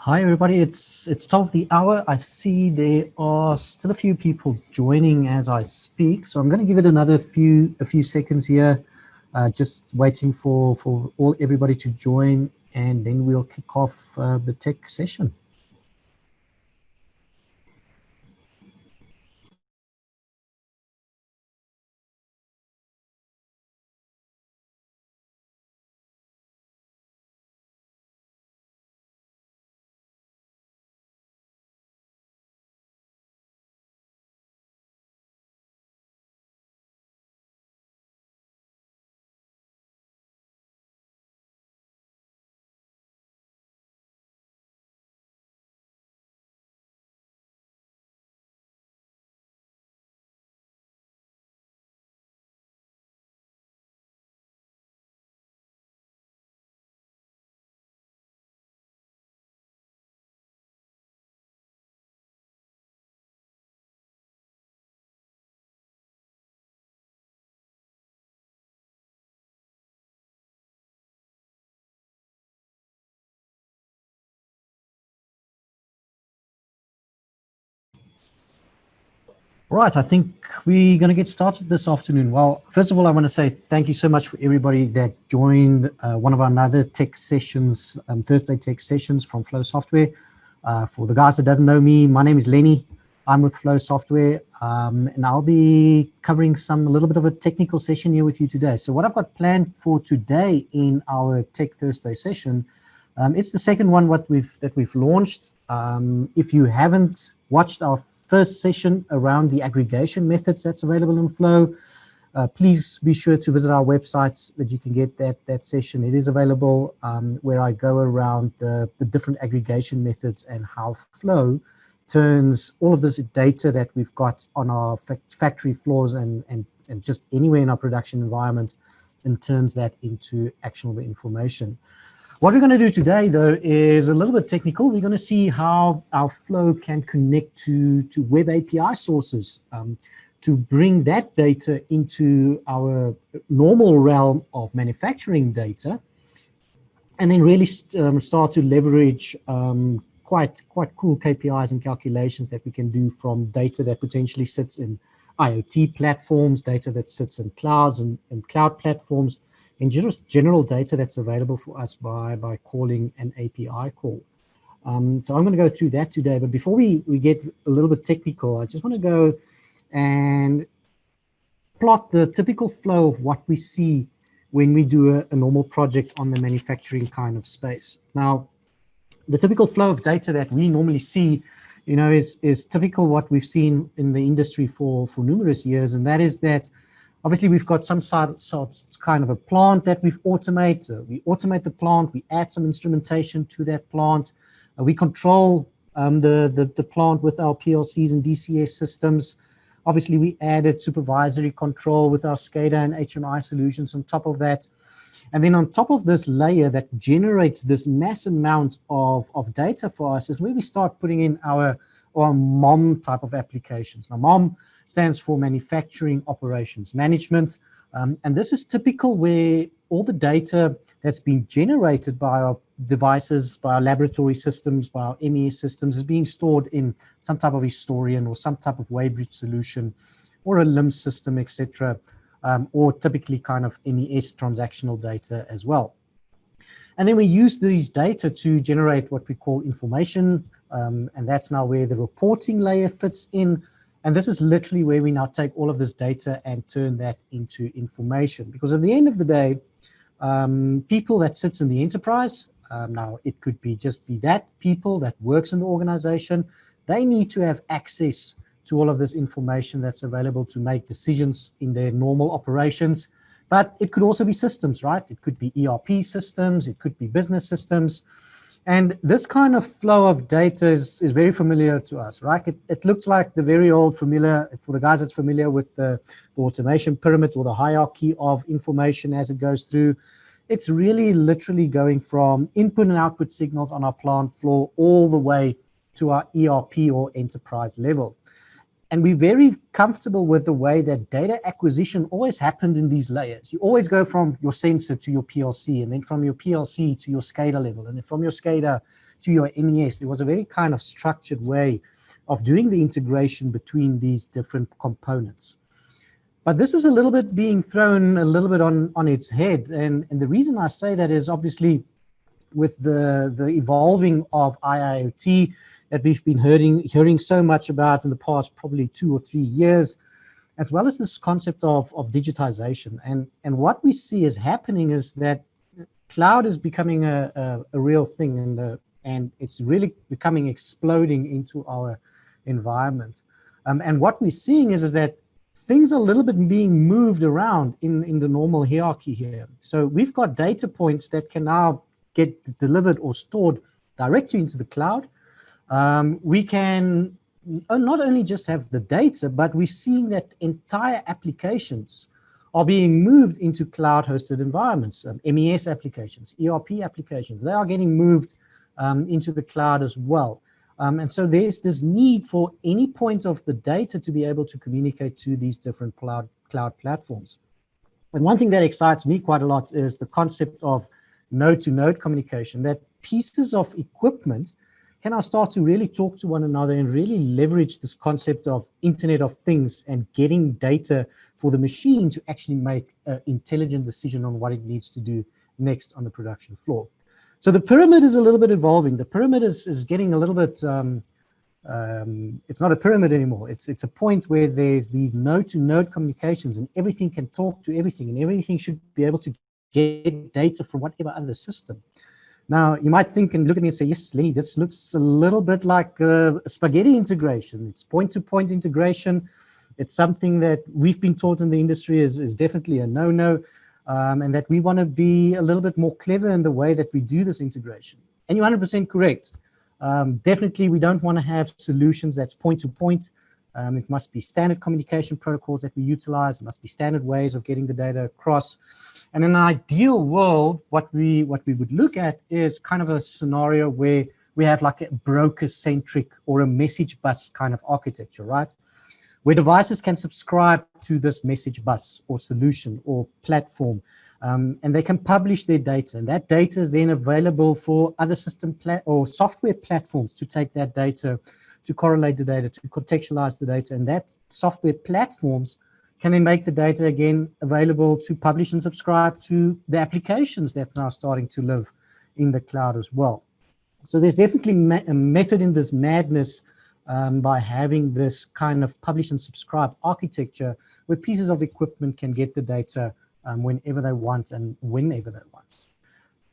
Hi everybody, it's top of the hour. I see there are still a few people joining as I speak, so I'm going to give it another few seconds here, just waiting for everybody to join, and then we'll kick off the tech session. Right, I think we're going to get started this afternoon. Well, first of all, I want to say thank you so much for everybody that joined one of our other tech sessions, Thursday tech sessions from Flow Software. For the guys that doesn't know me, my name is Lenny. I'm with Flow Software, and I'll be covering a little bit of a technical session here with you today. So what I've got planned for today in our Tech Thursday session, it's the second one that we've launched. If you haven't watched our first session around the aggregation methods that's available in Flow, please be sure to visit our website that you can get that session. It is available where I go around the different aggregation methods and how Flow turns all of this data that we've got on our factory floors and just anywhere in our production environment and turns that into actionable information. What we're going to do today, though, is a little bit technical. We're going to see how our Flow can connect to web API sources to bring that data into our normal realm of manufacturing data, and then really start to leverage quite cool KPIs and calculations that we can do from data that potentially sits in IoT platforms, data that sits in clouds and cloud platforms, and just general data that's available for us by calling an API call. So I'm going to go through that today, but before we get a little bit technical, I just want to go and plot the typical flow of what we see when we do a normal project on the manufacturing kind of space. Now, the typical flow of data that we normally see, is typical what we've seen in the industry for numerous years, and that is that obviously we've got some kind of a plant that we automate the plant, we add some instrumentation to that plant, we control the plant with our PLCs and DCS systems. Obviously, we added supervisory control with our SCADA and HMI solutions on top of that. And then on top of this layer that generates this mass amount of data for us is where we start putting in our MOM type of applications. Now, MOM stands for Manufacturing Operations Management. And this is typical where all the data that's been generated by our devices, by our laboratory systems, by our MES systems is being stored in some type of historian or some type of Weybridge solution or a LIMS system, etc., or typically kind of MES transactional data as well. And then we use these data to generate what we call information, and that's now where the reporting layer fits in. And this is literally where we now take all of this data and turn that into information. Because at the end of the day, people that sits in the enterprise, now it could be that people that works in the organization, they need to have access to all of this information that's available to make decisions in their normal operations. But it could also be systems, right? It could be ERP systems, it could be business systems. And this kind of flow of data is very familiar to us, right? It looks like the very old familiar, for the guys that's familiar with the automation pyramid or the hierarchy of information as it goes through. It's really literally going from input and output signals on our plant floor all the way to our ERP or enterprise level. and we're very comfortable with the way that data acquisition always happened in these layers. You always go from your sensor to your PLC, and then from your PLC to your SCADA level, and then from your SCADA to your MES. It was a very kind of structured way of doing the integration between these different components. But this is a little bit being thrown a little bit on its head. And the reason I say that is obviously with the evolving of IIoT that we've been hearing so much about in the past probably 2 or 3 years, as well as this concept of digitization. And what we see is happening is that cloud is becoming a real thing, and it's really becoming exploding into our environment. And what we're seeing is that things are a little bit being moved around in the normal hierarchy here. So we've got data points that can now get delivered or stored directly into the cloud. We can not only just have the data, but we're seeing that entire applications are being moved into cloud-hosted environments, MES applications, ERP applications. They are getting moved into the cloud as well. And so there's this need for any point of the data to be able to communicate to these different cloud platforms. And one thing that excites me quite a lot is the concept of node-to-node communication, that pieces of equipment can now start to really talk to one another and really leverage this concept of Internet of Things and getting data for the machine to actually make an intelligent decision on what it needs to do next on the production floor. So the pyramid is a little bit evolving. The pyramid is getting a little bit, it's not a pyramid anymore. It's a point where there's these node-to-node communications and everything can talk to everything and everything should be able to get data from whatever other system. Now, you might think and look at me and say, yes, Lenny, this looks a little bit like a spaghetti integration. It's point-to-point integration. It's something that we've been taught in the industry is definitely a no-no. And that we want to be a little bit more clever in the way that we do this integration. And you're 100% correct. Definitely, we don't want to have solutions that's point-to-point. It must be standard communication protocols that we utilize. It must be standard ways of getting the data across. And in an ideal world, what we would look at is kind of a scenario where we have like a broker-centric or a message bus kind of architecture, right? Where devices can subscribe to this message bus or solution or platform, and they can publish their data. And that data is then available for other system or software platforms to take that data, to correlate the data, to contextualize the data. And that software platforms can then make the data again available to publish and subscribe to the applications that are now starting to live in the cloud as well. So there's definitely a method in this madness by having this kind of publish and subscribe architecture where pieces of equipment can get the data whenever they want and whenever they want.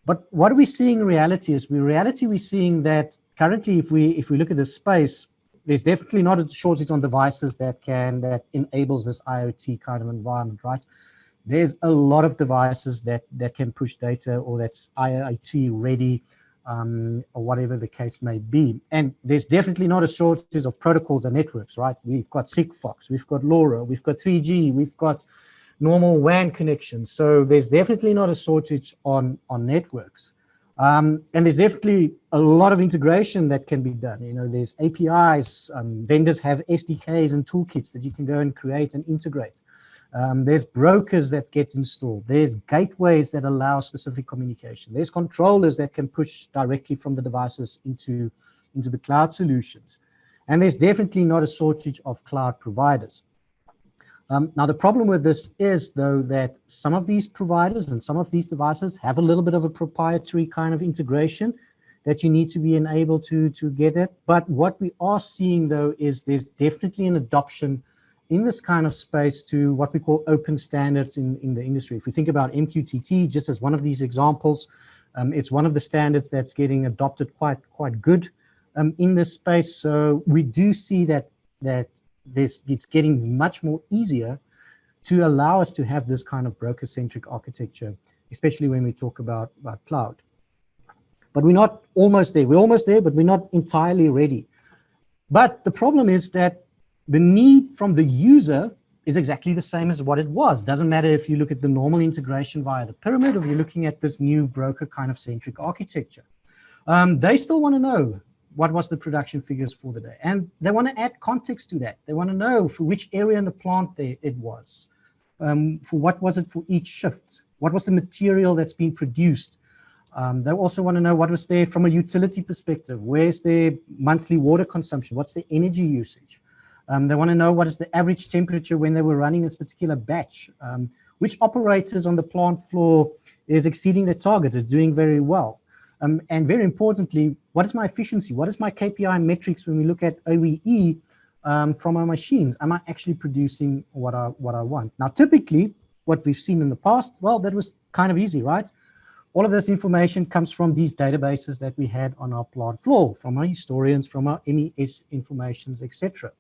But what are we seeing in reality is we're seeing that currently if we look at this space, there's definitely not a shortage on devices that enables this IoT kind of environment, right? There's a lot of devices that can push data or that's IoT ready, or whatever the case may be. And there's definitely not a shortage of protocols and networks, right? We've got Sigfox, we've got LoRa, we've got 3G, we've got normal WAN connections. So there's definitely not a shortage on networks. And there's definitely a lot of integration that can be done. You know, there's APIs, vendors have SDKs and toolkits that you can go and create and integrate. There's brokers that get installed. There's gateways that allow specific communication. There's controllers that can push directly from the devices into the cloud solutions. And there's definitely not a shortage of cloud providers. Now, the problem with this is, though, that some of these providers and some of these devices have a little bit of a proprietary kind of integration that you need to be enabled to get it. But what we are seeing, though, is there's definitely an adoption in this kind of space to what we call open standards in the industry. If we think about MQTT, just as one of these examples, it's one of the standards that's getting adopted quite good in this space. So we do see that it's getting much more easier to allow us to have this kind of broker-centric architecture, especially when we talk about cloud. But we're not almost there. We're almost there, but we're not entirely ready. But the problem is that the need from the user is exactly the same as what it was. Doesn't matter if you look at the normal integration via the pyramid or if you're looking at this new broker kind of centric architecture. They still want to know, what was the production figures for the day. And they want to add context to that. They want to know for which area in the plant it was, for what was it for each shift, what was the material that's being produced. They also want to know what was there from a utility perspective, where's their monthly water consumption, what's the energy usage. They want to know what is the average temperature when they were running this particular batch, which operators on the plant floor is exceeding their target, is doing very well. And very importantly, what is my efficiency? What is my KPI metrics when we look at OEE from our machines? Am I actually producing what I want? Now, typically, what we've seen in the past, well, that was kind of easy, right? All of this information comes from these databases that we had on our plant floor, from our historians, from our MES informations, etc.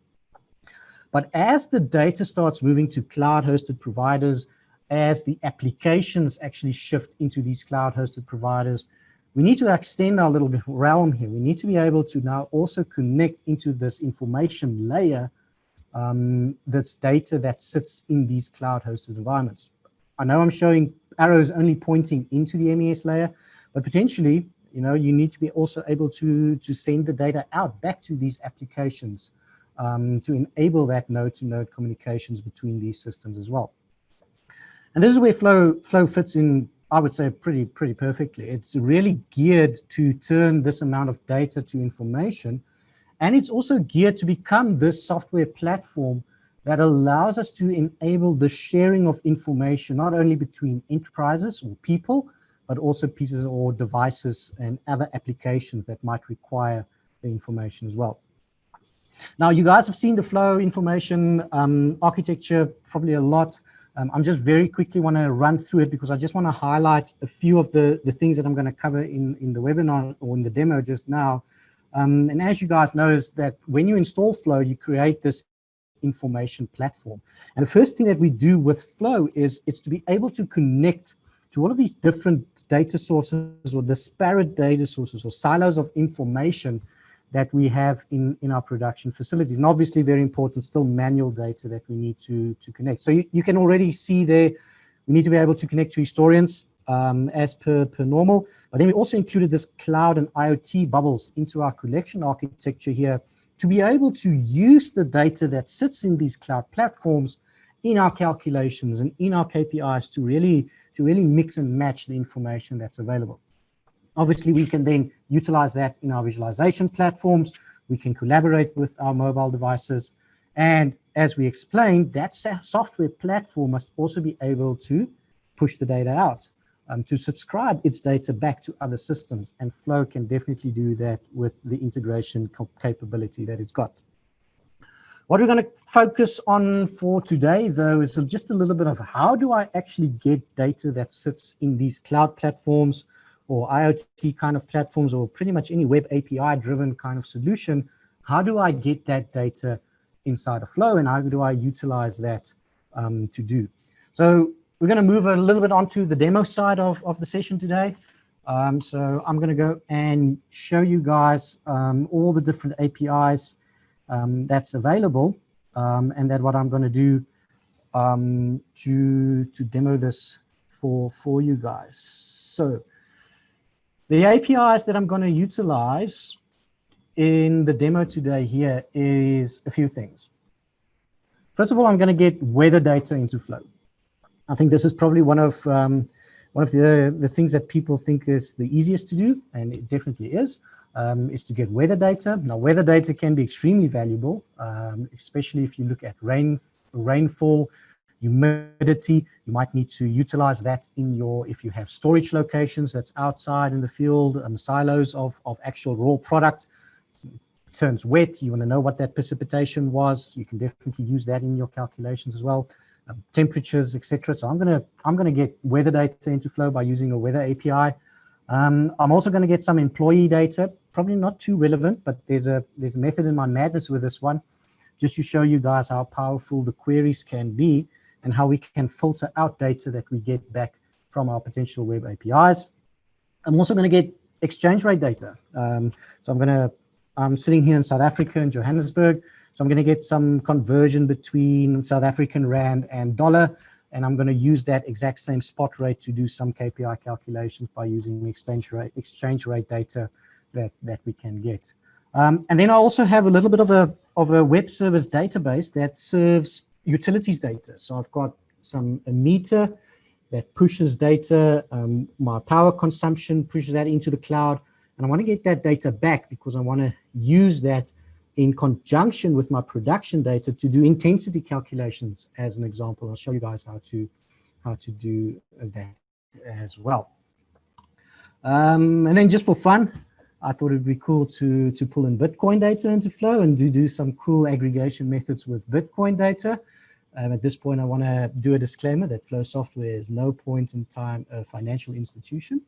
But as the data starts moving to cloud-hosted providers, as the applications actually shift into these cloud-hosted providers, we need to extend our little bit realm here. We need to be able to now also connect into this information layer, that's data that sits in these cloud-hosted environments. I know I'm showing arrows only pointing into the MES layer, but potentially, you need to be also able to send the data out back to these applications to enable that node-to-node communications between these systems as well. And this is where Flow fits in, I would say, pretty perfectly. It's really geared to turn this amount of data to information, and it's also geared to become this software platform that allows us to enable the sharing of information, not only between enterprises or people, but also pieces or devices and other applications that might require the information as well. Now, you guys have seen the Flow information architecture probably a lot. I'm just very quickly want to run through it because I just want to highlight a few of the things that I'm going to cover in the webinar or in the demo just now. And as you guys know, is that when you install Flow, you create this information platform. And the first thing that we do with Flow is it's to be able to connect to all of these different data sources or disparate data sources or silos of information that we have in our production facilities. And obviously very important, still manual data that we need to connect. So you can already see there, we need to be able to connect to historians as per normal. But then we also included this cloud and IoT bubbles into our collection architecture here to be able to use the data that sits in these cloud platforms in our calculations and in our KPIs to really mix and match the information that's available. Obviously, we can then utilize that in our visualization platforms. We can collaborate with our mobile devices. And as we explained, that software platform must also be able to push the data out, to subscribe its data back to other systems. And Flow can definitely do that with the integration capability that it's got. What we're going to focus on for today, though, is just a little bit of how do I actually get data that sits in these cloud platforms or IoT kind of platforms or pretty much any web API driven kind of solution. How do I get that data inside of Flow and how do I utilize that to do? So we're going to move a little bit onto the demo side of the session today. So I'm going to go and show you guys all the different APIs that's available, and that what I'm going to do to demo this for you guys. So the APIs that I'm going to utilize in the demo today here is a few things. First of all, I'm going to get weather data into Flow. I think this is probably one of the things that people think is the easiest to do, and it definitely is to get weather data. Now, weather data can be extremely valuable, especially if you look at rainfall, humidity. You might need to utilize that in if you have storage locations that's outside in the field, silos of actual raw product. It turns wet, you want to know what that precipitation was. You can definitely use that in your calculations as well. Temperatures, etc. So I'm gonna get weather data into Flow by using a weather API. I'm also going to get some employee data, probably not too relevant, but there's a method in my madness with this one, just to show you guys how powerful the queries can be and how we can filter out data that we get back from our potential web APIs. I'm also going to get exchange rate data. So I'm sitting here in South Africa in Johannesburg. So I'm going to get some conversion between South African rand and dollar, and I'm going to use that exact same spot rate to do some KPI calculations by using exchange rate data that we can get. And then I also have a little bit of a web service database that serves utilities data. So I've got a meter that pushes data, my power consumption, pushes that into the cloud. And I want to get that data back because I want to use that in conjunction with my production data to do intensity calculations, as an example. I'll show you guys how to do that as well. And then just for fun, I thought it'd be cool to pull in Bitcoin data into Flow and do some cool aggregation methods with Bitcoin data. At this point, I want to do a disclaimer that Flow Software is no point in time a financial institution.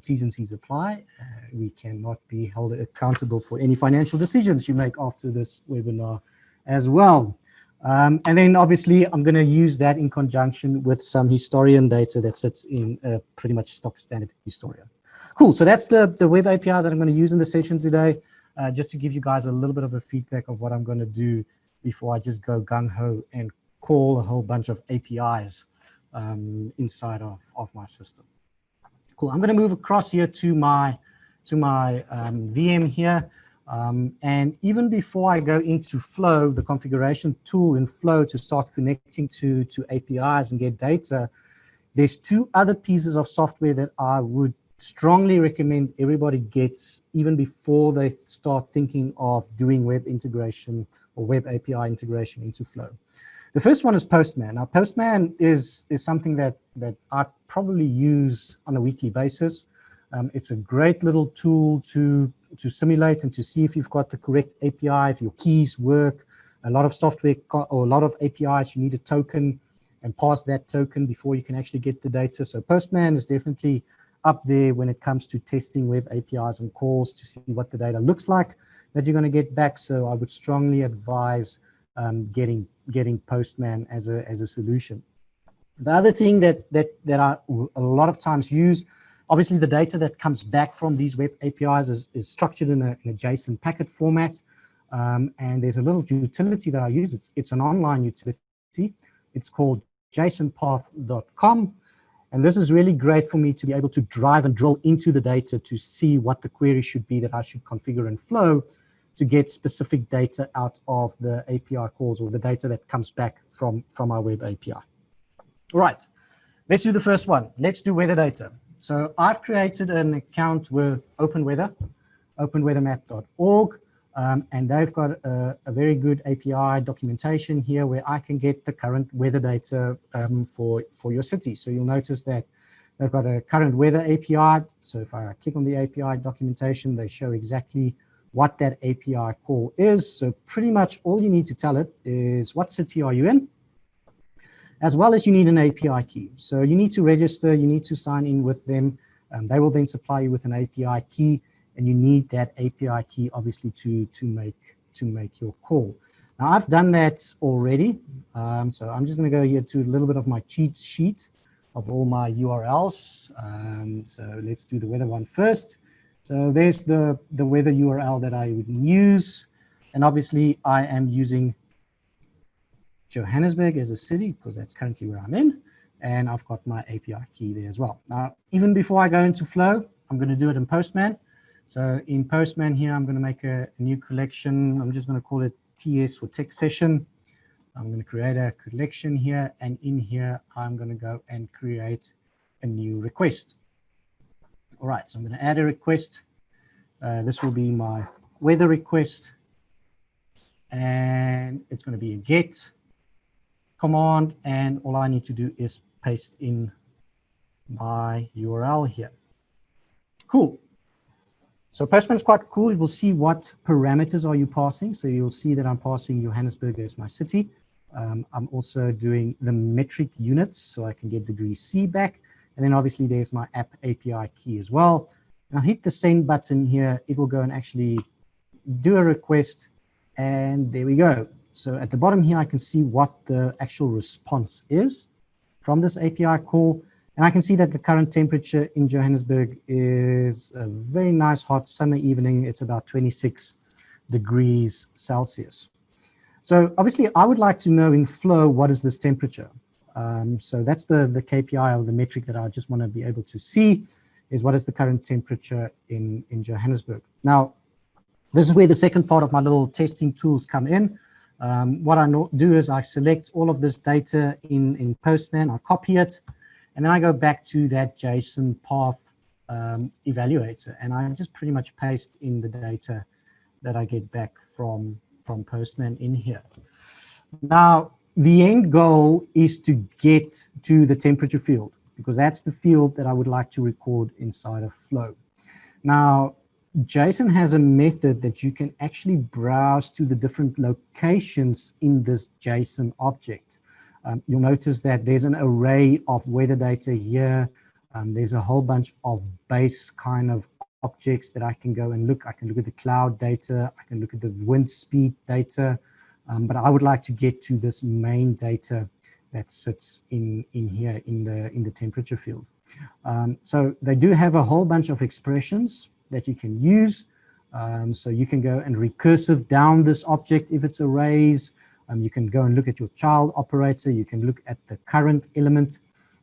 T's and C's apply. We cannot be held accountable for any financial decisions you make after this webinar as well. And then obviously I'm going to use that in conjunction with some historian data that sits in pretty much stock standard historian. Cool, so that's the web APIs that I'm going to use in the session today, just to give you guys a little bit of a feedback of what I'm going to do before I just go gung-ho and call a whole bunch of APIs inside of my system. Cool, I'm going to move across here to my VM here. And even before I go into Flow, the configuration tool in Flow to start connecting to APIs and get data, there's two other pieces of software that I would strongly recommend everybody gets even before they start thinking of doing web integration or web API integration into Flow. The first one is Postman. Now, Postman is something that I probably use on a weekly basis. It's a great little tool to simulate and to see if you've got the correct API, if your keys work. A lot of software or a lot of APIs, you need a token and pass that token before you can actually get the data. So Postman is definitely up there when it comes to testing web APIs and calls to see what the data looks like that you're going to get back. So I would strongly advise getting Postman as a solution. The other thing that I a lot of times use, obviously the data that comes back from these web APIs is structured in a JSON packet format. And there's a little utility that I use. It's an online utility. It's called jasonpath.com. And this is really great for me to be able to drive and drill into the data to see what the query should be that I should configure in Flow to get specific data out of the API calls or the data that comes back from our web API. All right, let's do the first one. Let's do weather data. So I've created an account with OpenWeather, openweathermap.org. And they've got a very good API documentation here where I can get the current weather data for your city. So you'll notice that they've got a current weather API. So if I click on the API documentation, they show exactly what that API call is. So pretty much all you need to tell it is what city are you in, as well as you need an API key. So you need to register, you need to sign in with them. They will then supply you with an API key. And you need that API key, obviously, to make your call. Now, I've done that already. So I'm just going to go here to a little bit of my cheat sheet of all my URLs. So let's do the weather one first. So there's the weather URL that I would use. And obviously, I am using Johannesburg as a city because that's currently where I'm in. And I've got my API key there as well. Now, even before I go into Flow, I'm going to do it in Postman. So in Postman here, I'm going to make a new collection. I'm just going to call it TS for Tech Session. I'm going to create a collection here. And in here, I'm going to go and create a new request. All right, so I'm going to add a request. This will be my weather request. And it's going to be a get command. And all I need to do is paste in my URL here. Cool. So Postman is quite cool. You will see what parameters are you passing. So you'll see that I'm passing Johannesburg as my city. I'm also doing the metric units so I can get degree C back. And then obviously there's my app API key as well. And I'll hit the send button here. It will go and actually do a request. And there we go. So at the bottom here, I can see what the actual response is from this API call. And I can see that the current temperature in Johannesburg is a very nice hot summer evening. It's about 26 degrees Celsius. So obviously I would like to know in Flow, what is this temperature? So that's the KPI or the metric that I just want to be able to see is what is the current temperature in Johannesburg. Now, This is where the second part of my little testing tools come in. What I do is I select all of this data in Postman, I copy it, and then I go back to that JSON path evaluator, and I just pretty much paste in the data that I get back from Postman in here. Now, the end goal is to get to the temperature field, because that's the field that I would like to record inside of Flow. Now, JSON has a method that you can actually browse to the different locations in this JSON object. You'll notice that there's an array of weather data here. There's a whole bunch of base kind of objects that I can go and look. I can look at the cloud data. I can look at the wind speed data. But I would like to get to this main data that sits in here in the temperature field. So they do have a whole bunch of expressions that you can use. So you can go and recursive down this object if it's arrays. You can go and look at your child operator. You can look at the current element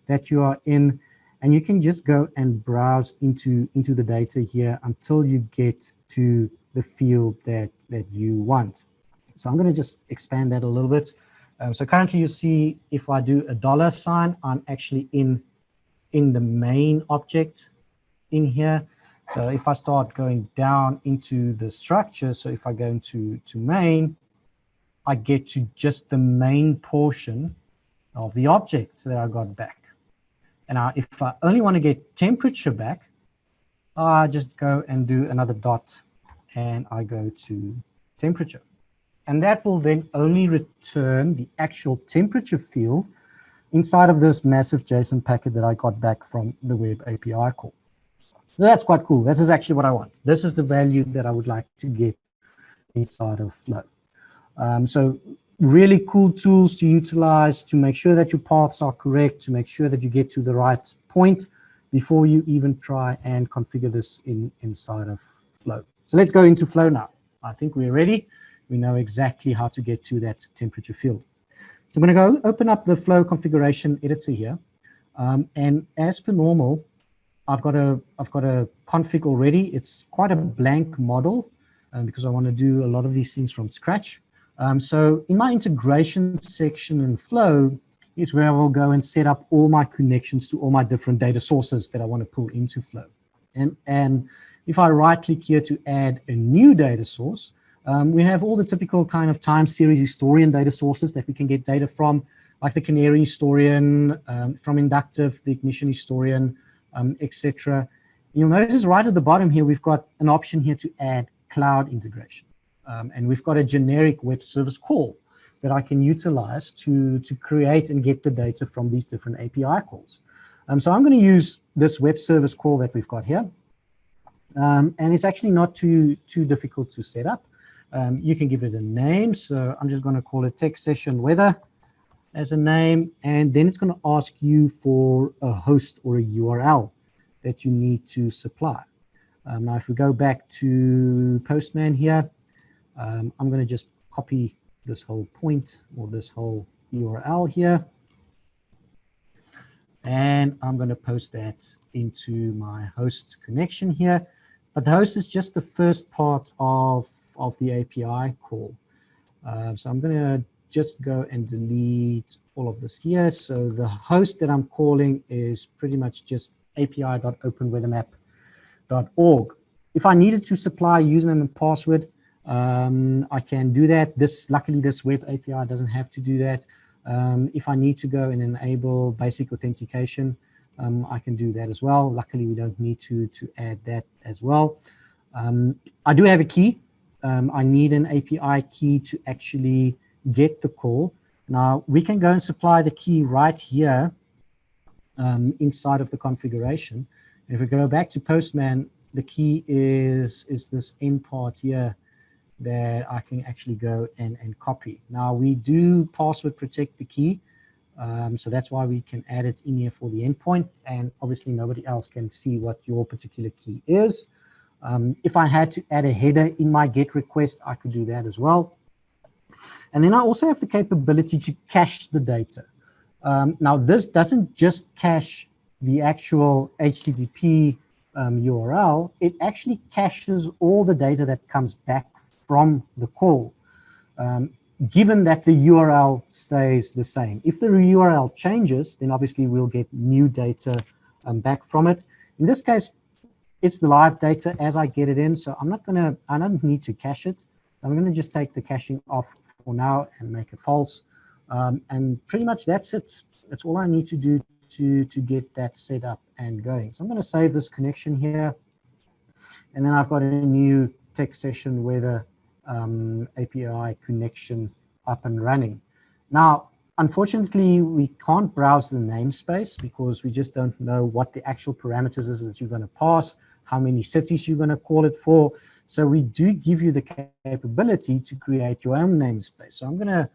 that you are in, and you can just go and browse into the data here until you get to the field that you want. So I'm going to just expand that a little bit. So currently you see if I do a $, I'm actually in the main object in here. So if I start going down into the structure, so if I go into main, I get to just the main portion of the object that I got back. And now if I only want to get temperature back, I just go and do another dot and I go to temperature. And that will then only return the actual temperature field inside of this massive JSON packet that I got back from the web API call. So that's quite cool. This is actually what I want. This is the value that I would like to get inside of Flow. So really cool tools to utilize to make sure that your paths are correct, to make sure that you get to the right point before you even try and configure this inside of Flow. So let's go into Flow now. I think we're ready. We know exactly how to get to that temperature field. So I'm going to go open up the Flow configuration editor here. And as per normal, I've got a config already. It's quite a blank model because I want to do a lot of these things from scratch. So in my integration section in Flow is where I will go and set up all my connections to all my different data sources that I want to pull into Flow. And if I right click here to add a new data source, we have all the typical kind of time series historian data sources that we can get data from, like the Canary historian, from Inductive, the Ignition historian, etc. You'll notice right at the bottom here, we've got an option here to add cloud integration. And we've got a generic web service call that I can utilize to create and get the data from these different API calls. So I'm going to use this web service call that we've got here. And it's actually not too difficult to set up. You can give it a name. So I'm just going to call it text session weather as a name. And then it's going to ask you for a host or a URL that you need to supply. Now, if we go back to Postman here, I'm going to just copy this whole point or this whole URL here. And I'm going to post that into my host connection here. But the host is just the first part of the API call. So I'm going to just go and delete all of this here. So the host that I'm calling is pretty much just api.openweathermap.org. If I needed to supply username and password, I can do that. Luckily, this web API doesn't have to do that. If I need to go and enable basic authentication, I can do that as well. Luckily, we don't need to add that as well. I do have a key. I need an API key to actually get the call. Now, we can go and supply the key right here inside of the configuration. And if we go back to Postman, the key is this end part here that I can actually go and copy. Now, we do password protect the key. So that's why we can add it in here for the endpoint. And obviously, nobody else can see what your particular key is. If I had to add a header in my GET request, I could do that as well. And then I also have the capability to cache the data. Now, this doesn't just cache the actual HTTP URL, it actually caches all the data that comes back from the call, given that the URL stays the same. If the URL changes, then obviously we'll get new data back from it. In this case, it's the live data as I get it in, so I don't need to cache it. I'm going to just take the caching off for now and make it false. And pretty much that's it. That's all I need to do to get that set up and going. So I'm going to save this connection here. And then I've got a new text session weather API connection up and running. Now, unfortunately, we can't browse the namespace because we just don't know what the actual parameters is that you're going to pass, how many cities you're going to call it for. So we do give you the capability to create your own namespace. So I'm going to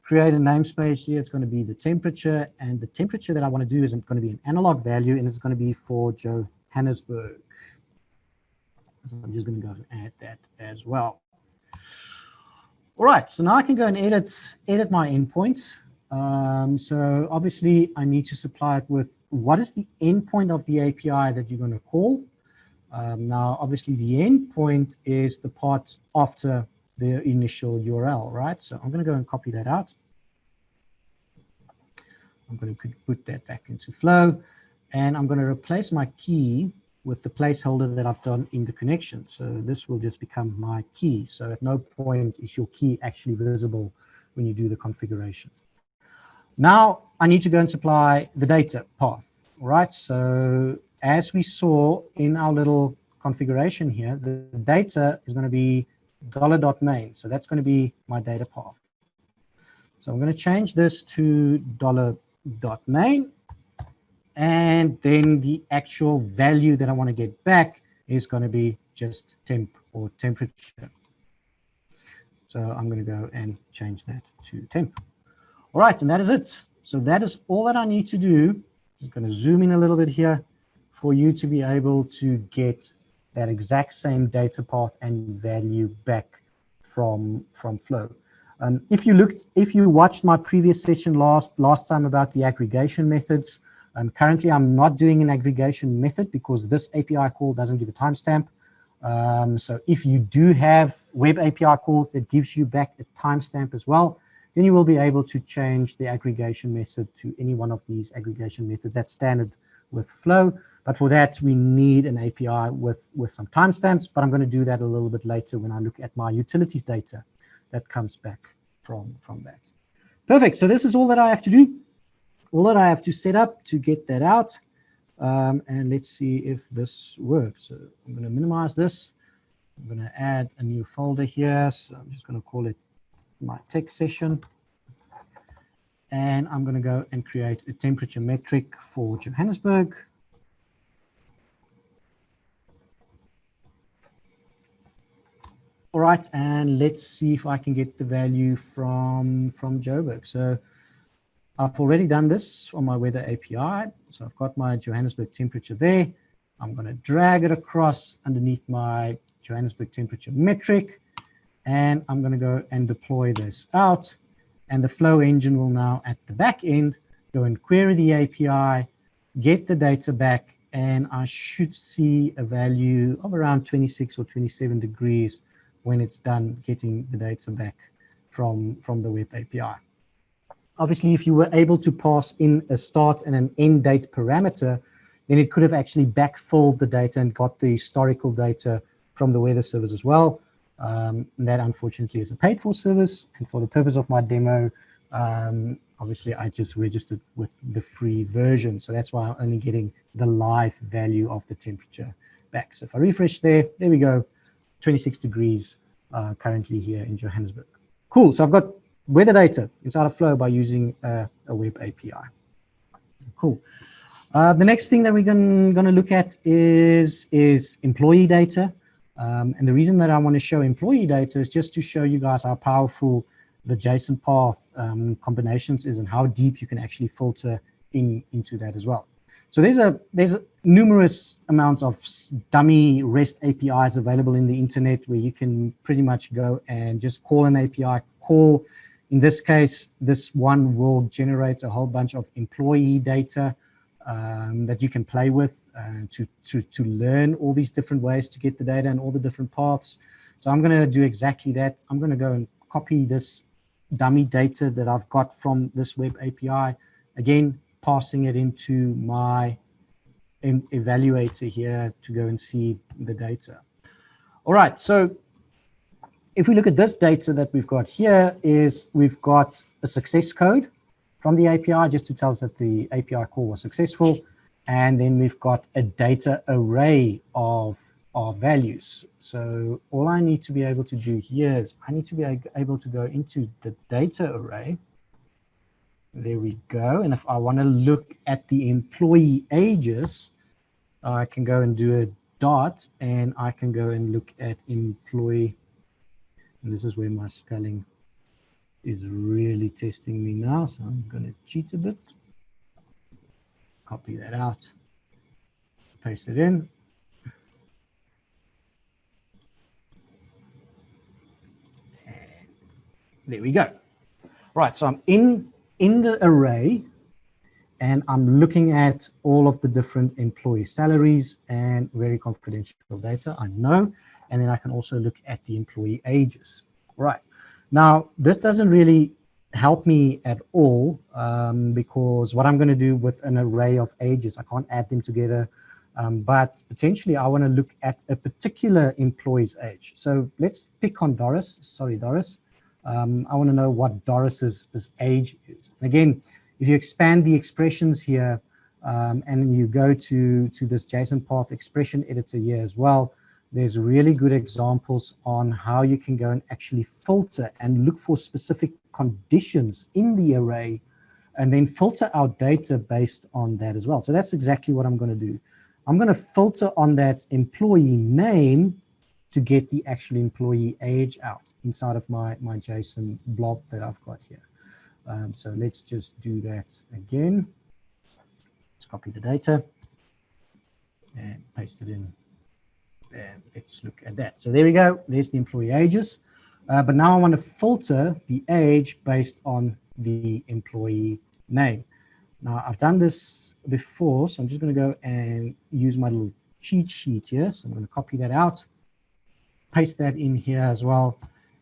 create a namespace here. It's going to be the temperature, and the temperature that I want to do is going to be an analog value, and it's going to be for Johannesburg. So I'm just going to go and add that as well. All right, so now I can go and edit my endpoint. So obviously I need to supply it with what is the endpoint of the API that you're going to call. Now, obviously the endpoint is the part after the initial URL, right? So I'm going to go and copy that out. I'm going to put that back into Flow, and I'm going to replace my key with the placeholder that I've done in the connection. So this will just become my key. So at no point is your key actually visible when you do the configuration. Now I need to go and supply the data path. All right, so as we saw in our little configuration here, the data is going to be $.main. So that's going to be my data path. So I'm going to change this to $.main. And then the actual value that I want to get back is going to be just temp or temperature. So I'm going to go and change that to temp. All right, and that is it. So that is all that I need to do. I'm going to zoom in a little bit here for you to be able to get that exact same data path and value back from Flow. If you watched my previous session last time about the aggregation methods, currently I'm not doing an aggregation method because this API call doesn't give a timestamp. So if you do have web API calls that gives you back a timestamp as well, then you will be able to change the aggregation method to any one of these aggregation methods. That's standard with Flow. But for that, we need an API with some timestamps, but I'm going to do that a little bit later when I look at my utilities data that comes back from that. Perfect. So this is all that I have to do, all that I have to set up to get that out. And let's see if this works. So I'm going to minimize this. I'm going to add a new folder here. So I'm just going to call it my text session. And I'm going to go and create a temperature metric for Johannesburg. All right, and let's see if I can get the value from Joburg. So I've already done this on my weather API. So I've got my Johannesburg temperature there. I'm going to drag it across underneath my Johannesburg temperature metric. And I'm going to go and deploy this out. And the Flow engine will now at the back end go and query the API, get the data back, and I should see a value of around 26 or 27 degrees when it's done getting the data back from the web API. Obviously, if you were able to pass in a start and an end date parameter, then it could have actually backfilled the data and got the historical data from the weather service as well. That unfortunately is a paid for service, and for the purpose of my demo, obviously I just registered with the free version, so that's why I'm only getting the live value of the temperature back. So if I refresh there we go, 26 degrees currently here in Johannesburg. Cool, so I've got weather data inside of Flow by using a web API. Cool. The next thing that we're going to look at is employee data. And the reason that I want to show employee data is just to show you guys how powerful the JSON path combinations is and how deep you can actually filter into that as well. So there's a numerous amount of dummy REST APIs available in the internet where you can pretty much go and just call an API call. In this case, this one will generate a whole bunch of employee data. that you can play with to learn all these different ways to get the data and all the different paths. So I'm going to do exactly that. I'm going to go and copy this dummy data that I've got from this web API, again, passing it into my evaluator here to go and see the data. All right, so if we look at this data that we've got here, is we've got a success code from the API just to tell us that the API call was successful. And then we've got a data array of values. So all I need to be able to do here is I need to be able to go into the data array. There we go. And if I want to look at the employee ages, I can go and do a dot, and I can go and look at employee. And this is where my spelling is really testing me now. So I'm going to cheat a bit. Copy that out. Paste it in. And there we go. Right, so I'm in the array, and I'm looking at all of the different employee salaries and very confidential data, I know. And then I can also look at the employee ages. Right. Now, this doesn't really help me at all because what I'm going to do with an array of ages, I can't add them together, but potentially I want to look at a particular employee's age. So let's pick on Doris. Sorry, Doris. I want to know what Doris's age is. Again, if you expand the expressions here and you go to this JSON path expression editor here as well, there's really good examples on how you can go and actually filter and look for specific conditions in the array and then filter out data based on that as well. So that's exactly what I'm going to do. I'm going to filter on that employee name to get the actual employee age out inside of my JSON blob that I've got here. So let's just do that again. Let's copy the data and paste it in. And let's look at that. So there we go. There's the employee ages. But now I want to filter the age based on the employee name. Now I've done this before, so I'm just going to go and use my little cheat sheet here. So I'm going to copy that out, paste that in here as well.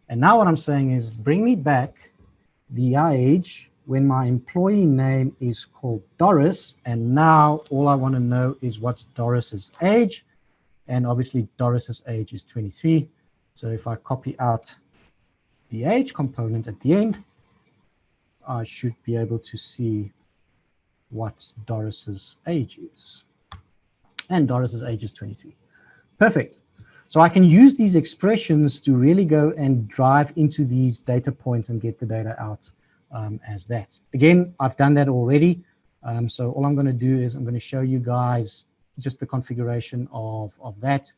And now what I'm saying is bring me back the age when my employee name is called Doris. And now all I want to know is what's Doris's age. And obviously Doris's age is 23. So if I copy out the age component at the end, I should be able to see what Doris's age is. And Doris's age is 23. Perfect. So I can use these expressions to really go and drive into these data points and get the data out as that. Again, I've done that already. So all I'm going to do is I'm going to show you guys just the configuration of that.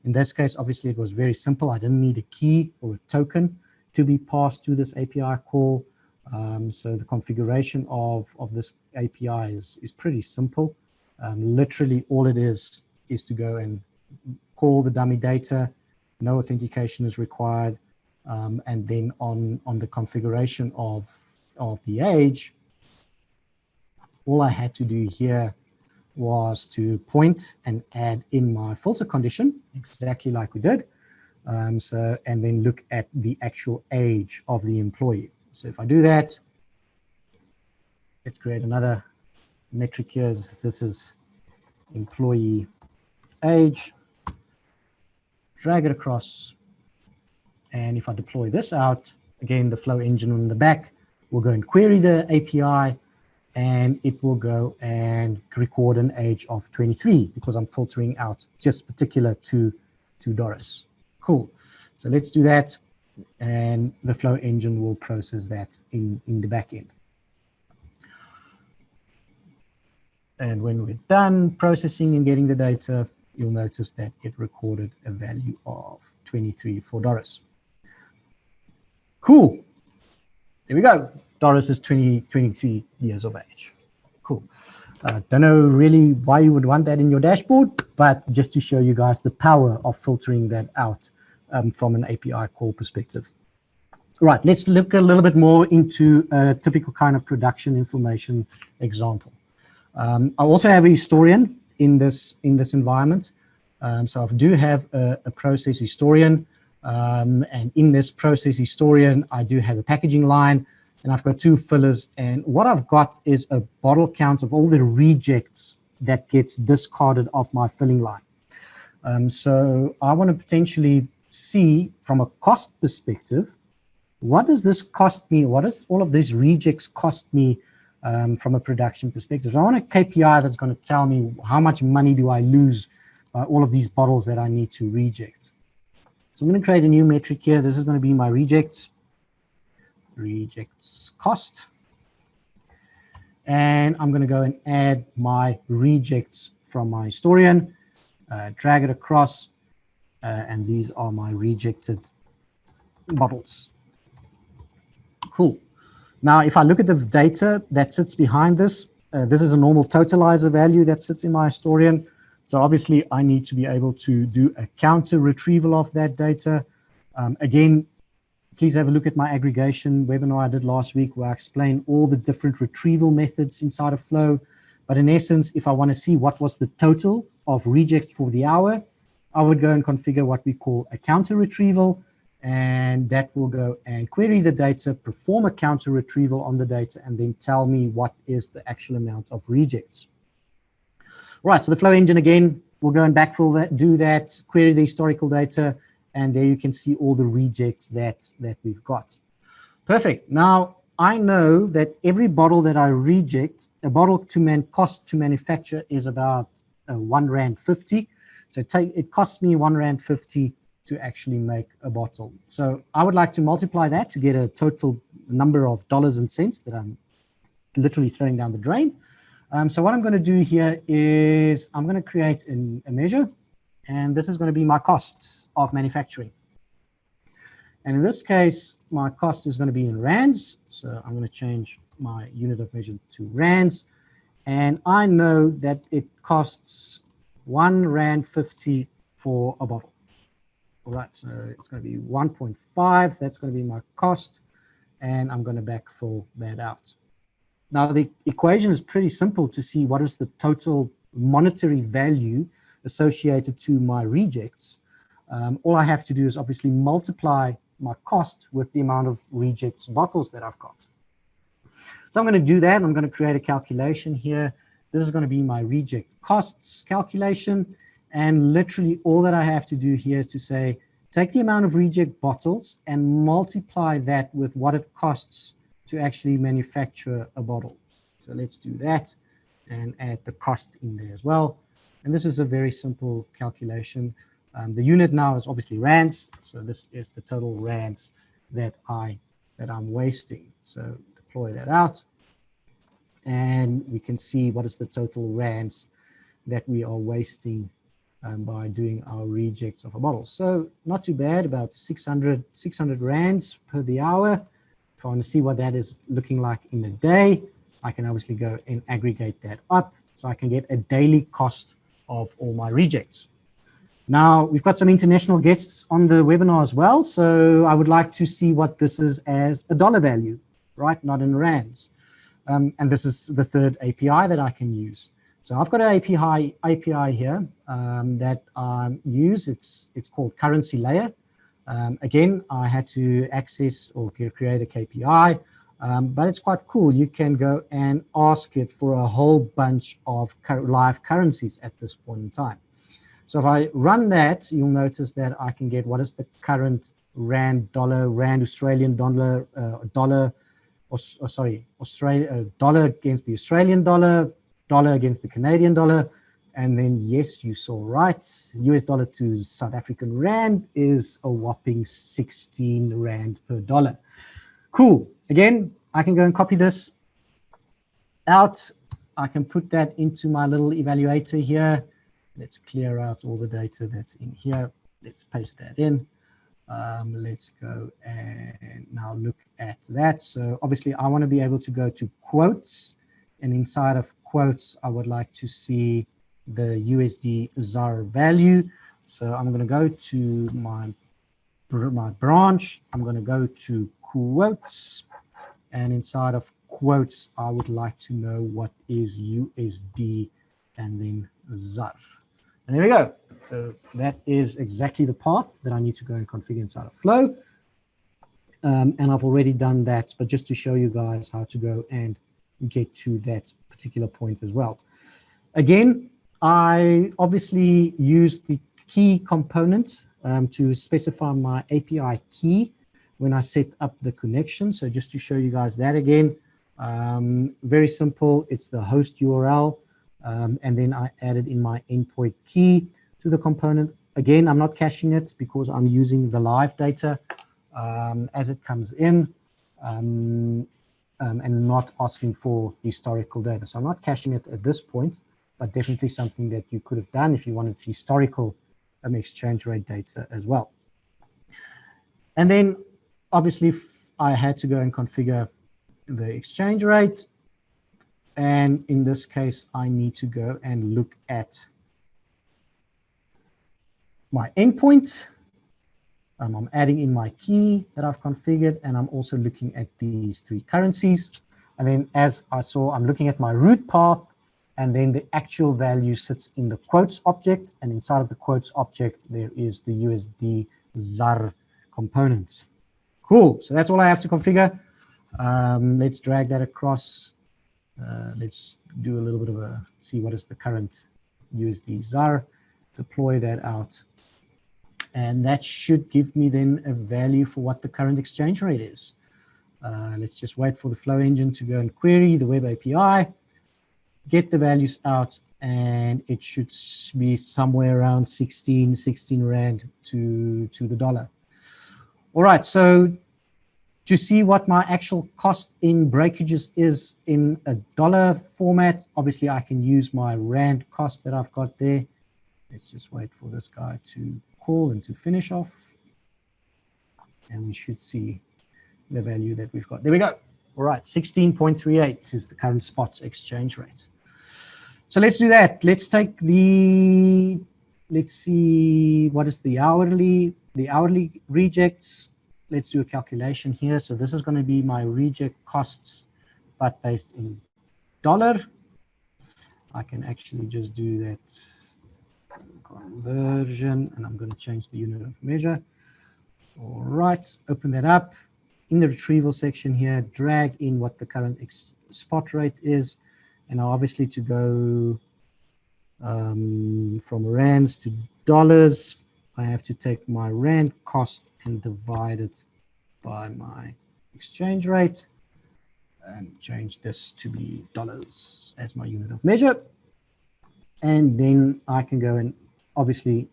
In this case, obviously, it was very simple. I didn't need a key or a token to be passed to this API call. So the configuration of this API is pretty simple. Literally, all it is to go and call the dummy data. No authentication is required. And then on the configuration of the age, all I had to do here was to point and add in my filter condition, exactly like we did. And then look at the actual age of the employee. So if I do that, let's create another metric here. This is employee age. Drag it across. And if I deploy this out, again, the flow engine on the back will go and query the API, and it will go and record an age of 23 because I'm filtering out just particular to Doris. Cool. So let's do that. And the flow engine will process that in the back end. And when we're done processing and getting the data, you'll notice that it recorded a value of 23 for Doris. Cool. There we go. Doris is 23 years of age. Cool. Don't know really why you would want that in your dashboard, but just to show you guys the power of filtering that out from an API call perspective. Right, let's look a little bit more into a typical kind of production information example. I also have a historian in this environment. So I do have a process historian, and in this process historian, I do have a packaging line, and I've got 2 fillers. And what I've got is a bottle count of all the rejects that gets discarded off my filling line. So I want to potentially see from a cost perspective, what does this cost me? What does all of these rejects cost me from a production perspective? I want a KPI that's going to tell me how much money do I lose by all of these bottles that I need to reject. So I'm going to create a new metric here. This is going to be my rejects cost. And I'm going to go and add my rejects from my historian, drag it across, and these are my rejected bottles. Cool. Now, if I look at the data that sits behind this, this is a normal totalizer value that sits in my historian. So obviously, I need to be able to do a counter retrieval of that data. Again, please have a look at my aggregation webinar I did last week, where I explained all the different retrieval methods inside of Flow. But in essence, if I want to see what was the total of rejects for the hour, I would go and configure what we call a counter retrieval. And that will go and query the data, perform a counter retrieval on the data, and then tell me what is the actual amount of rejects. Right, so the Flow engine again, we'll go and backfill that, do that, query the historical data, and there you can see all the rejects that we've got. Perfect. Now, I know that every bottle that I reject, a bottle cost to manufacture is about R1.50. So it costs me R1.50 to actually make a bottle. So I would like to multiply that to get a total number of dollars and cents that I'm literally throwing down the drain. So what I'm going to do here is I'm going to create a measure, and this is going to be my costs of manufacturing. And in this case, my cost is going to be in rands. So I'm going to change my unit of measure to rands. And I know that it costs R1.50 for a bottle. All right, so it's going to be 1.5. That's going to be my cost. And I'm going to backfill that out. Now, the equation is pretty simple to see what is the total monetary value associated to my rejects. All I have to do is obviously multiply my cost with the amount of rejects bottles that I've got. So I'm going to do that. I'm going to create a calculation here. This is going to be my reject costs calculation. And literally all that I have to do here is to say, take the amount of reject bottles and multiply that with what it costs to actually manufacture a bottle. So let's do that and add the cost in there as well. And this is a very simple calculation. The unit now is obviously rands. So this is the total rands that I'm wasting. So deploy that out. And we can see what is the total rands that we are wasting by doing our rejects of a bottle. So not too bad, about 600 rands per the hour. If I want to see what that is looking like in a day, I can obviously go and aggregate that up so I can get a daily cost of all my rejects. Now, we've got some international guests on the webinar as well, so I would like to see what this is as a dollar value, right? Not in rands. And this is the third API that I can use. So I've got an API here that I use. It's called Currency Layer. Again, I had to access or create a KPI, but it's quite cool. You can go and ask it for a whole bunch of live currencies at this point in time. So if I run that, you'll notice that I can get what is the current rand, dollar, rand, Australian dollar, dollar against the Australian dollar, dollar against the Canadian dollar. And then, yes, you saw right, US dollar to South African rand is a whopping 16 rand per dollar. Cool. Again, I can go and copy this out. I can put that into my little evaluator here. Let's clear out all the data that's in here. Let's paste that in. Let's go and now look at that. So obviously I want to be able to go to quotes, and inside of quotes, I would like to see the USD ZAR value. So I'm going to go to my branch. I'm going to go to quotes, and inside of quotes, I would like to know what is USD and then ZAR. And there we go. So that is exactly the path that I need to go and configure inside of Flow. And I've already done that, but just to show you guys how to go and get to that particular point as well. Again, I obviously used the key component to specify my API key when I set up the connection. So just to show you guys that again, very simple. It's the host URL. And then I added in my endpoint key to the component. Again, I'm not caching it because I'm using the live data as it comes in and not asking for historical data. So I'm not caching it at this point, but definitely something that you could have done if you wanted historical exchange rate data as well. And then obviously I had to go and configure the exchange rate. And in this case, I need to go and look at my endpoint. I'm adding in my key that I've configured, and I'm also looking at these three currencies. And then as I saw, I'm looking at my root path, and then the actual value sits in the quotes object. And inside of the quotes object, there is the USD ZAR component. Cool. So that's all I have to configure. Let's drag that across. Let's do a little bit of a see what is the current USD ZAR, deploy that out. And that should give me then a value for what the current exchange rate is. Let's just wait for the Flow engine to go and query the web API, get the values out, and it should be somewhere around 16 Rand to the dollar. All right, so to see what my actual cost in breakages is in a dollar format, obviously I can use my Rand cost that I've got there. Let's just wait for this guy to call and to finish off. And we should see the value that we've got. There we go. All right, 16.38 is the current spot exchange rate. So let's do that. Let's take the, let's see, what is the hourly rejects. Let's do a calculation here. So this is going to be my reject costs, but based in dollar. I can actually just do that conversion, and I'm going to change the unit of measure. All right, open that up. In the retrieval section here, drag in what the current spot rate is. And now obviously to go from rands to dollars, I have to take my Rand cost and divide it by my exchange rate and change this to be dollars as my unit of measure. And then I can go and obviously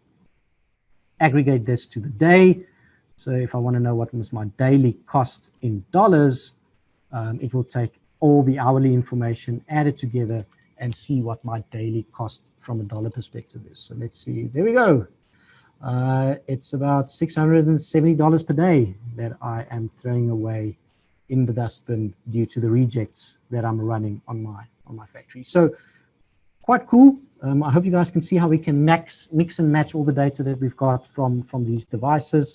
aggregate this to the day. So if I want to know what was my daily cost in dollars, it will take all the hourly information, add it together, and see what my daily cost from a dollar perspective is. So let's see. There we go. It's about $670 per day that I am throwing away in the dustbin due to the rejects that I'm running on my factory. So quite cool. I hope you guys can see how we can mix and match all the data that we've got from these devices,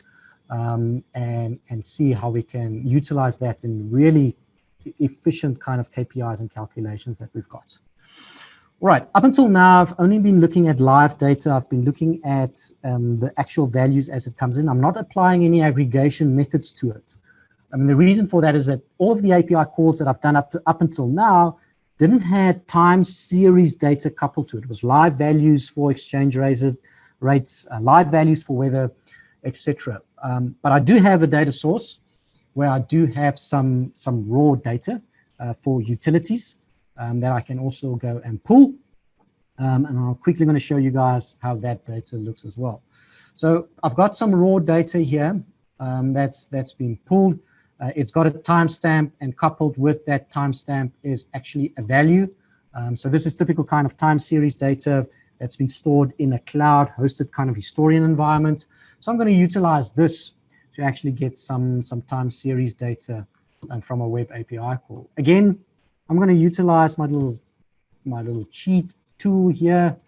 and see how we can utilize that in really efficient kind of KPIs and calculations that we've got. All right, up until now, I've only been looking at live data. I've been looking at the actual values as it comes in. I'm not applying any aggregation methods to it. I mean, the reason for that is that all of the API calls that I've done up until now didn't have time series data coupled to it. It was live values for exchange rates, live values for weather, etc. But I do have a data source where I do have some raw data for utilities that I can also go and pull. And I'm quickly going to show you guys how that data looks as well. So I've got some raw data here that's been pulled. It's got a timestamp, and coupled with that timestamp is actually a value. So this is typical kind of time series data that's been stored in a cloud hosted kind of historian environment. So I'm going to utilize this to actually get some time series data from a web API call. Again, I'm going to utilize my little cheat tool here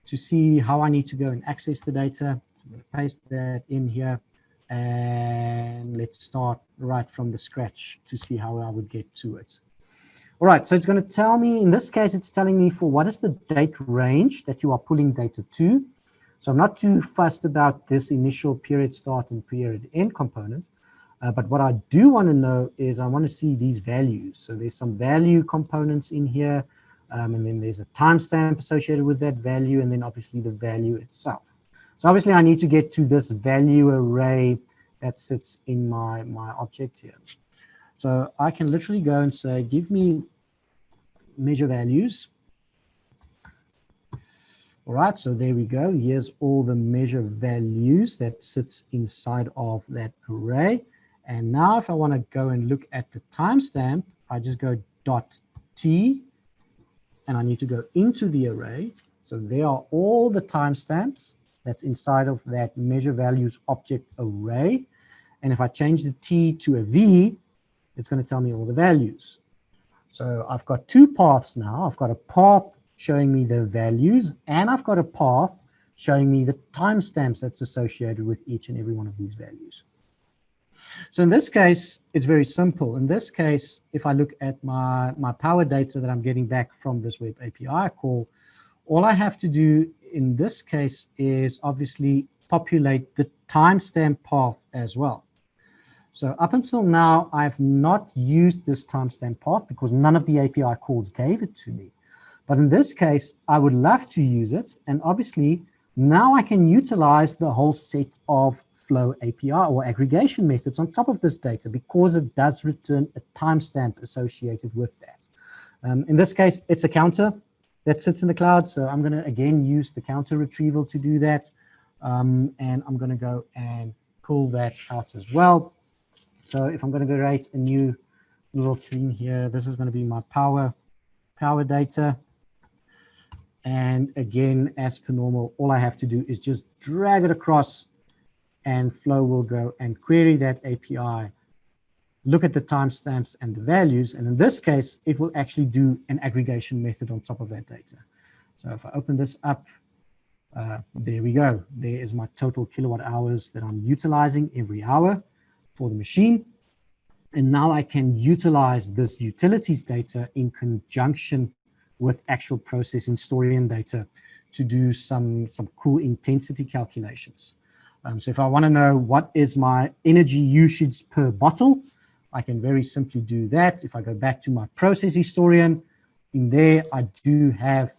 to see how I need to go and access the data. So I'm going to paste that in here, and let's start right from the scratch to see how I would get to it. All right, so it's going to tell me, in this case, it's telling me for what is the date range that you are pulling data to. So I'm not too fussed about this initial period start and period end component. But what I do want to know is I want to see these values. So there's some value components in here, and then there's a timestamp associated with that value, and then obviously the value itself. So obviously I need to get to this value array that sits in my object here. So I can literally go and say, give me measure values. All right, so there we go. Here's all the measure values that sits inside of that array. And now if I want to go and look at the timestamp, I just go .t, and I need to go into the array. So there are all the timestamps that's inside of that measure values object array. And if I change the t to a v, it's going to tell me all the values. So I've got two paths now. I've got a path showing me the values, and I've got a path showing me the timestamps that's associated with each and every one of these values. So in this case, it's very simple. In this case, if I look at my power data that I'm getting back from this web API call, all I have to do in this case is obviously populate the timestamp path as well. So up until now, I've not used this timestamp path because none of the API calls gave it to me. But in this case, I would love to use it. And obviously, now I can utilize the whole set of Flow API or aggregation methods on top of this data because it does return a timestamp associated with that. In this case, it's a counter that sits in the cloud. So I'm going to, again, use the counter retrieval to do that. And I'm going to go and pull that out as well. So if I'm going to create a new little thing here, this is going to be my power data. And again, as per normal, all I have to do is just drag it across, and Flow will go and query that API, look at the timestamps and the values. And in this case, it will actually do an aggregation method on top of that data. So if I open this up, there we go. There is my total kilowatt hours that I'm utilizing every hour for the machine. And now I can utilize this utilities data in conjunction with actual process historian data to do some cool intensity calculations. So if I want to know what is my energy usage per bottle, I can very simply do that. If I go back to my process historian, in there I do have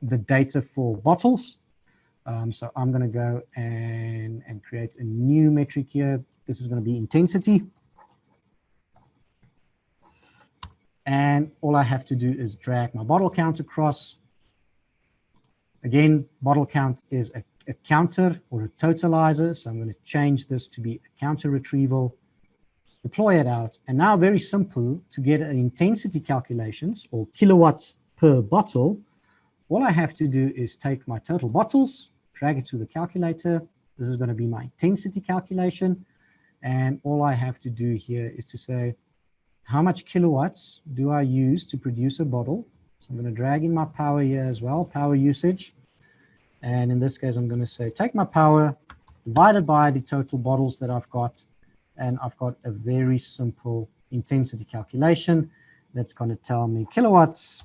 the data for bottles. So I'm going to go and create a new metric here. This is going to be intensity. And all I have to do is drag my bottle count across. Again, bottle count is a counter or a totalizer. So I'm going to change this to be a counter retrieval, deploy it out. And now very simple to get an intensity calculations or kilowatts per bottle. All I have to do is take my total bottles, drag it to the calculator. This is going to be my intensity calculation. And all I have to do here is to say, how much kilowatts do I use to produce a bottle? So I'm going to drag in my power here as well, power usage. And in this case, I'm going to say, take my power divided by the total bottles that I've got. And I've got a very simple intensity calculation that's going to tell me kilowatts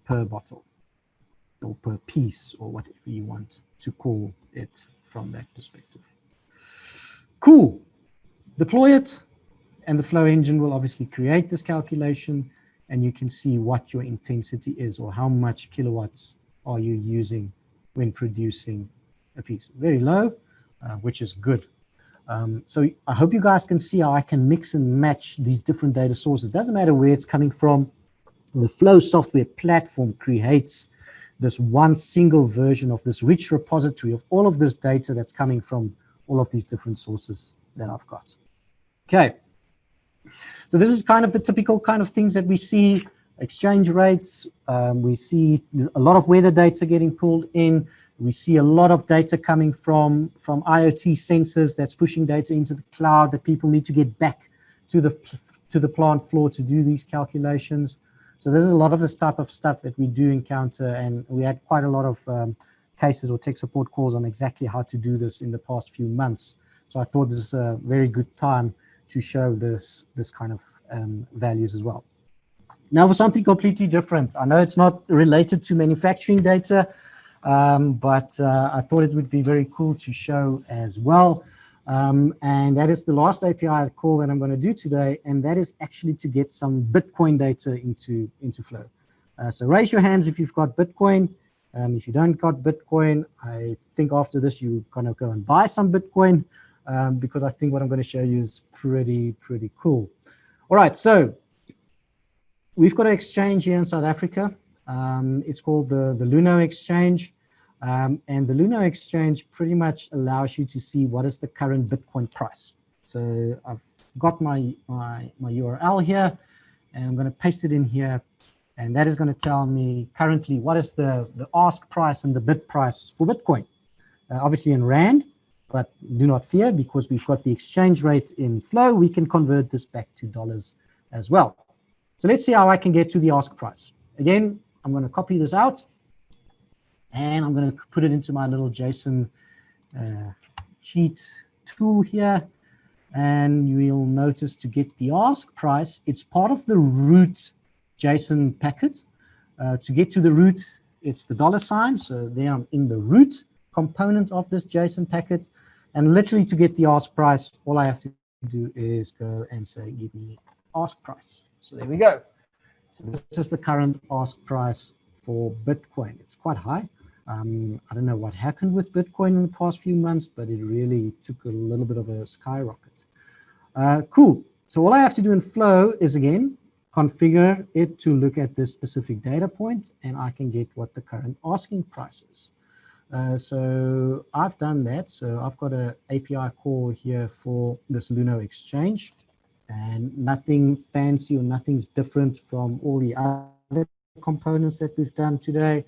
per bottle or per piece or whatever you want to call it from that perspective. Cool. Deploy it. And the Flow engine will obviously create this calculation, and you can see what your intensity is or how much kilowatts are you using when producing a piece. Very low, which is good. So I hope you guys can see how I can mix and match these different data sources. Doesn't matter where it's coming from. The Flow software platform creates this one single version of this rich repository of all of this data that's coming from all of these different sources that I've got. Okay. So this is kind of the typical kind of things that we see, exchange rates. We see a lot of weather data getting pulled in. We see a lot of data coming from IoT sensors that's pushing data into the cloud that people need to get back to the plant floor to do these calculations. So this is a lot of this type of stuff that we do encounter, and we had quite a lot of cases or tech support calls on exactly how to do this in the past few months. So I thought this is a very good time to show this kind of values as well. Now for something completely different. I know it's not related to manufacturing data, but I thought it would be very cool to show as well. And that is the last API call that I'm going to do today, and that is actually to get some Bitcoin data into Flow. So raise your hands if you've got Bitcoin. If you don't got Bitcoin, I think after this you're going to go and buy some Bitcoin, because I think what I'm going to show you is pretty cool. All right, so we've got an exchange here in South Africa. It's called the Lunar Exchange. And the Lunar Exchange pretty much allows you to see what is the current Bitcoin price. So I've got my URL here, and I'm going to paste it in here. And that is going to tell me currently what is the ask price and the bid price for Bitcoin. Obviously in Rand, but do not fear, because we've got the exchange rate in Flow. We can convert this back to dollars as well. So let's see how I can get to the ask price. Again, I'm going to copy this out, and I'm going to put it into my little JSON sheet tool here. And you'll notice to get the ask price, it's part of the root JSON packet. To get to the root, it's the $sign. So there I'm in the root component of this JSON packet. And literally to get the ask price, all I have to do is go and say, give me ask price. So there we go. So this is the current ask price for Bitcoin. It's quite high. I don't know what happened with Bitcoin in the past few months, but it really took a little bit of a skyrocket. Cool. So all I have to do in Flow is, again, configure it to look at this specific data point, and I can get what the current asking price is. So I've done that. So I've got an API call here for this Lunar Exchange, and nothing fancy or nothing's different from all the other components that we've done today.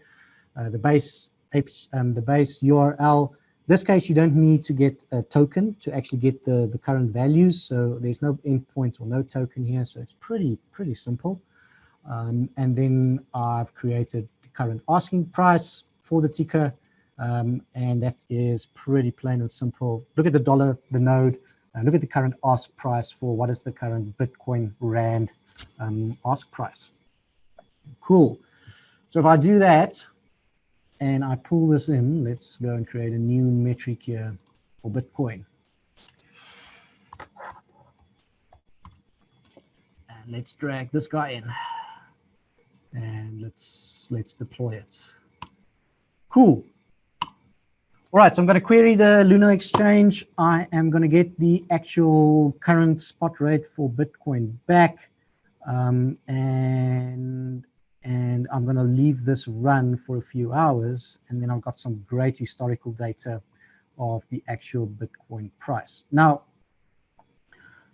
The base URL. This case, you don't need to get a token to actually get the current values. So there's no endpoint or no token here. So it's pretty simple. And then I've created the current asking price for the ticker. And that is pretty plain and simple. Look at the dollar, the node, and look at the current ask price for what is the current Bitcoin Rand ask price. Cool. So if I do that, and I pull this in, let's go and create a new metric here for Bitcoin. And let's drag this guy in. And let's deploy it. Cool. All right, so I'm going to query the Lunar Exchange. I am going to get the actual current spot rate for Bitcoin back. And I'm going to leave this run for a few hours, and then I've got some great historical data of the actual Bitcoin price. Now,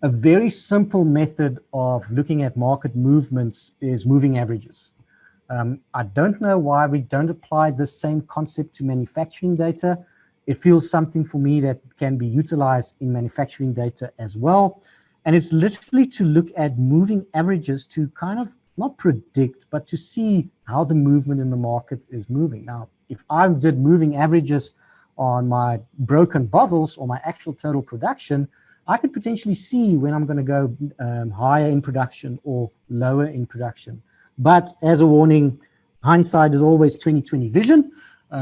a very simple method of looking at market movements is moving averages. I don't know why we don't apply the same concept to manufacturing data. It feels something for me that can be utilized in manufacturing data as well. And it's literally to look at moving averages to kind of not predict, but to see how the movement in the market is moving. Now, if I did moving averages on my broken bottles or my actual total production, I could potentially see when I'm going to go higher in production or lower in production. But as a warning, hindsight is always 20/20 vision,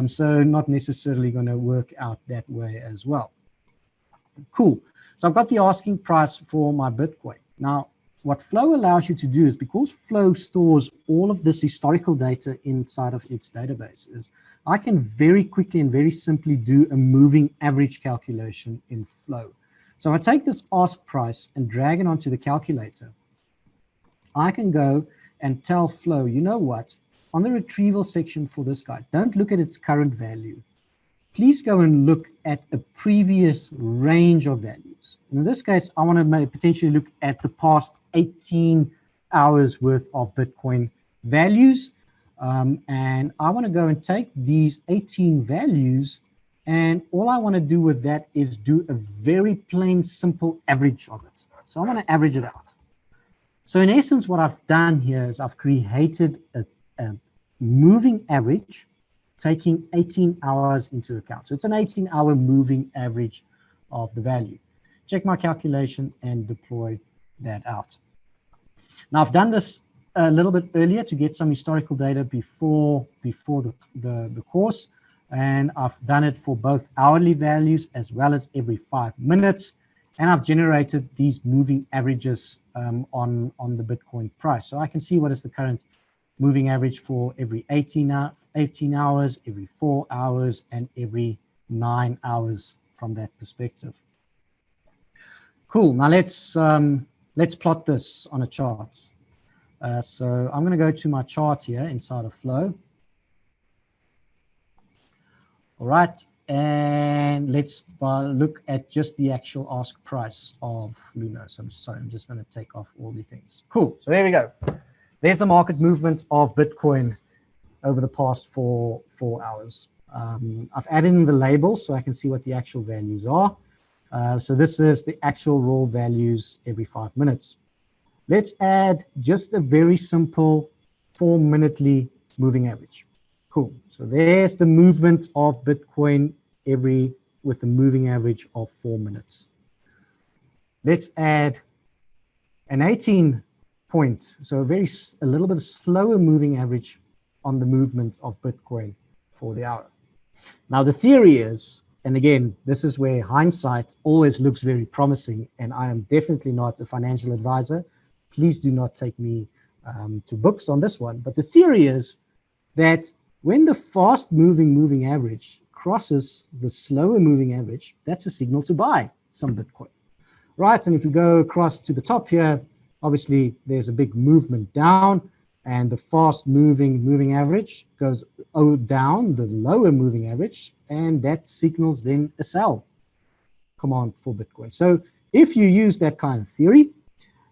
so not necessarily going to work out that way as well. Cool. So I've got the asking price for my Bitcoin. Now, what Flow allows you to do is, because Flow stores all of this historical data inside of its database, is I can very quickly and very simply do a moving average calculation in Flow. So if I take this ask price and drag it onto the calculator, I can go and tell Flow, you know what, on the retrieval section for this guy, don't look at its current value. Please go and look at a previous range of values. In this case, I want to potentially look at the past 18 hours worth of Bitcoin values. And I want to go and take these 18 values, and all I want to do with that is do a very plain, simple average of it. So I want to average it out. So in essence, what I've done here is I've created a moving average taking 18 hours into account. So it's an 18-hour moving average of the value. Check my calculation and deploy that out. Now I've done this a little bit earlier to get some historical data before the course, and I've done it for both hourly values as well as every 5 minutes, and I've generated these moving averages on the Bitcoin price. So I can see what is the current moving average for every 18 hours, every 4 hours, and every 9 hours from that perspective. Cool. Now let's plot this on a chart. So I'm going to go to my chart here inside of Flow. All right, and let's look at just the actual ask price of Lunar. So I'm just going to take off all the things. Cool. So there we go. There's the market movement of Bitcoin over the past four hours. I've added in the label so I can see what the actual values are. So this is the actual raw values every 5 minutes. Let's add just a very simple 4-minutely moving average. Cool. So there's the movement of Bitcoin with a moving average of 4 minutes. Let's add an 18-point, so a little bit slower moving average on the movement of Bitcoin for the hour. Now the theory is, and again, this is where hindsight always looks very promising, and I am definitely not a financial advisor. Please do not take me to books on this one. But the theory is that when the fast moving average crosses the slower moving average, that's a signal to buy some Bitcoin, right? And if you go across to the top here, obviously there's a big movement down, and the fast moving average goes down the lower moving average, and that signals then a sell command for Bitcoin. So if you use that kind of theory,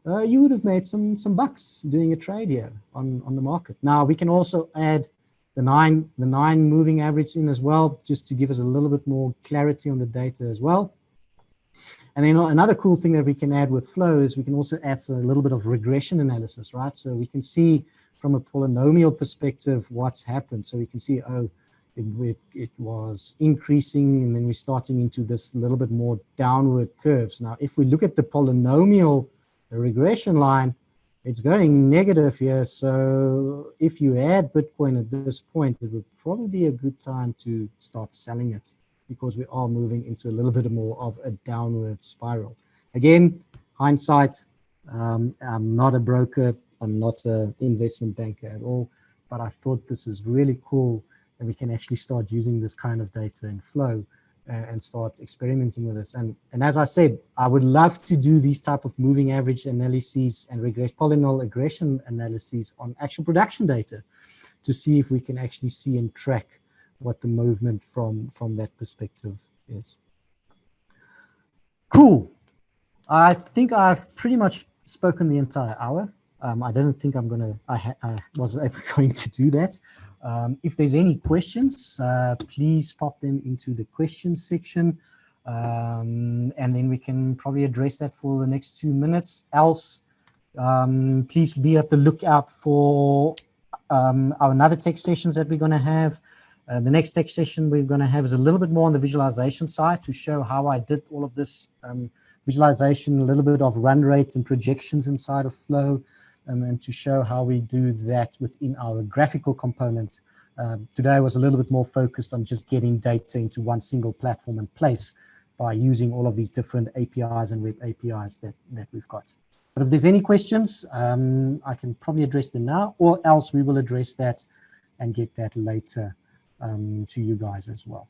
you would have made some bucks doing a trade here on the market. Now we can also add the nine moving average in as well, just to give us a little bit more clarity on the data as well. And then another cool thing that we can add with Flow is we can also add a little bit of regression analysis, right? So we can see from a polynomial perspective what's happened. So we can see, oh, it was increasing, and then we're starting into this little bit more downward curves. Now, if we look at the polynomial, the regression line, it's going negative here. So if you add Bitcoin at this point, it would probably be a good time to start selling it, because we are moving into a little bit more of a downward spiral. Again, hindsight, I'm not a broker, I'm not an investment banker at all, but I thought this is really cool that we can actually start using this kind of data in Flow and start experimenting with this. And as I said, I would love to do these type of moving average analyses and polynomial regression analyses on actual production data to see if we can actually see and track what the movement from that perspective is. Cool. I think I've pretty much spoken the entire hour. I don't think I was ever going to do that. If there's any questions, please pop them into the questions section, and then we can probably address that for the next 2 minutes. Else, please be at the lookout for our another tech sessions that we're going to have. The next tech session we're going to have is a little bit more on the visualization side to show how I did all of this visualization, a little bit of run rate and projections inside of Flow, and to show how we do that within our graphical component. Today was a little bit more focused on just getting data into one single platform and place by using all of these different APIs and web APIs that we've got. But if there's any questions, I can probably address them now, or else we will address that and get that later to you guys as well.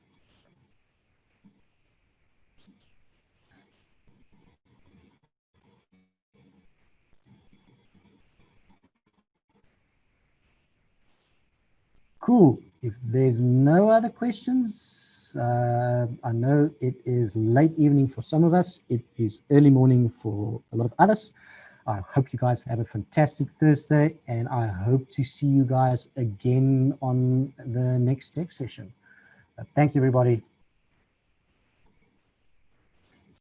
Cool. If there's no other questions, I know it is late evening for some of us. It is early morning for a lot of others. I hope you guys have a fantastic Thursday, and I hope to see you guys again on the next tech session. Thanks, everybody.